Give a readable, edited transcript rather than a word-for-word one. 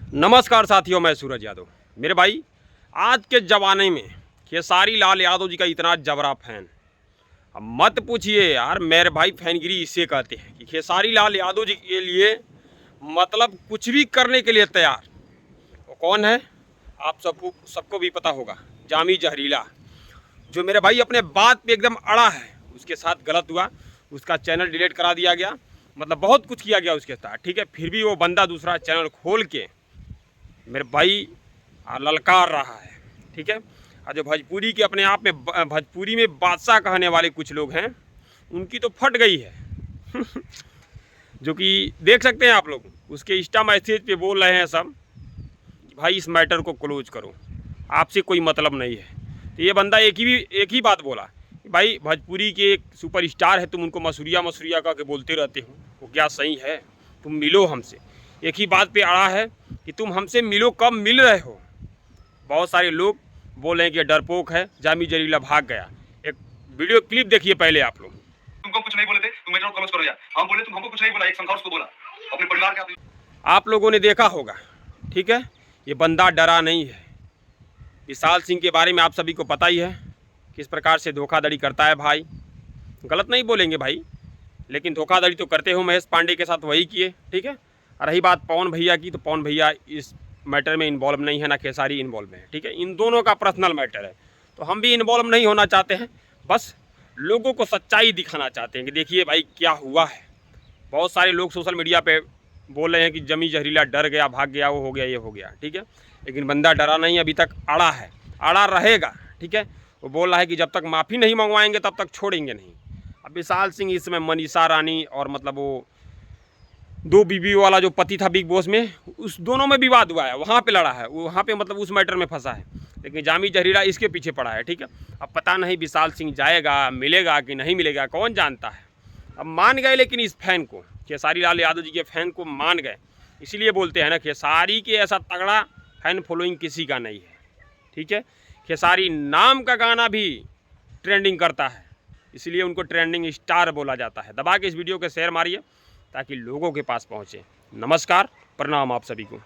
नमस्कार साथियों, मैं सूरज यादव। मेरे भाई, आज के ज़माने में खेसारी लाल यादव जी का इतना जबरा फैन, अब मत पूछिए यार। मेरे भाई फैनगिरी इसे कहते हैं कि खेसारी लाल यादव जी के लिए मतलब कुछ भी करने के लिए तैयार। वो कौन है आप सबको भी पता होगा, जामी जहरीला, जो मेरे भाई अपने बात पे एकदम अड़ा है। उसके साथ गलत हुआ, उसका चैनल डिलीट करा दिया गया, मतलब बहुत कुछ किया गया उसके साथ, ठीक है। फिर भी वो बंदा दूसरा चैनल खोल के मेरे भाई ललकार रहा है, ठीक है। और जो भोजपुरी के अपने आप में भोजपुरी में बादशाह कहने वाले कुछ लोग हैं, उनकी तो फट गई है जो कि देख सकते हैं आप लोग, उसके इंस्टा मैसेज पे बोल रहे हैं सब कि भाई इस मैटर को क्लोज करो, आपसे कोई मतलब नहीं है। तो ये बंदा एक ही बात बोला कि भाई भोजपुरी के एक सुपरस्टार है, तुम उनको मसूरिया मसूरिया करके बोलते रहते हो, वो क्या सही है? तुम मिलो हमसे। एक ही बात पे अड़ा है कि तुम हमसे मिलो, कब मिल रहे हो? बहुत सारे लोग बोल रहे हैं कि डरपोक है, जामी जहरीला भाग गया। एक वीडियो क्लिप देखिए पहले आप लोग। तुमको कुछ नहीं बोले थे, तुम मेट्रो क्लोज करो यार। हम बोले तुम हमको कुछ नहीं बोला, एक संघर्ष को बोला अपने परिवार के। आप लोगों ने देखा होगा, ठीक है। ये बंदा डरा नहीं है। विशाल सिंह के बारे में आप सभी को पता ही है, किस प्रकार से धोखाधड़ी करता है भाई। गलत नहीं बोलेंगे भाई, लेकिन धोखाधड़ी तो करते हो। महेश पांडे के साथ वही किए, ठीक है। रही बात पवन भैया की, तो पवन भैया इस मैटर में इन्वॉल्व नहीं है, ना खेसारी इन्वॉल्व है, ठीक है। इन दोनों का पर्सनल मैटर है, तो हम भी इन्वॉल्व नहीं होना चाहते हैं। बस लोगों को सच्चाई दिखाना चाहते हैं कि देखिए भाई क्या हुआ है। बहुत सारे लोग सोशल मीडिया पे बोल रहे हैं कि जमी जहरीला डर गया, भाग गया, वो हो गया, ये हो गया, ठीक है। लेकिन बंदा डरा नहीं, अभी तक अड़ा है, अड़ा रहेगा, ठीक है। वो बोल रहा है कि जब तक माफ़ी नहीं मंगवाएंगे तब तक छोड़ेंगे नहीं। अब विशाल सिंह इसमें मनीषा रानी और मतलब वो दो बीबी वाला जो पति था बिग बॉस में, उस दोनों में विवाद हुआ है, वहाँ पे लड़ा है, वहाँ पे मतलब उस मैटर में फंसा है। लेकिन जामी जहरीला इसके पीछे पड़ा है, ठीक है। अब पता नहीं विशाल सिंह जाएगा, मिलेगा कि नहीं मिलेगा, कौन जानता है। अब मान गए, लेकिन इस फैन को, खेसारी लाल यादव जी के फैन को मान गए। इसीलिए बोलते हैं ना, खेसारी के ऐसा तगड़ा फैन फॉलोइंग किसी का नहीं है, ठीक है। खेसारी नाम का गाना भी ट्रेंडिंग करता है, इसलिए उनको ट्रेंडिंग स्टार बोला जाता है। दबा के इस वीडियो को शेयर मारिए ताकि लोगों के पास पहुँचे। नमस्कार, प्रणाम आप सभी को।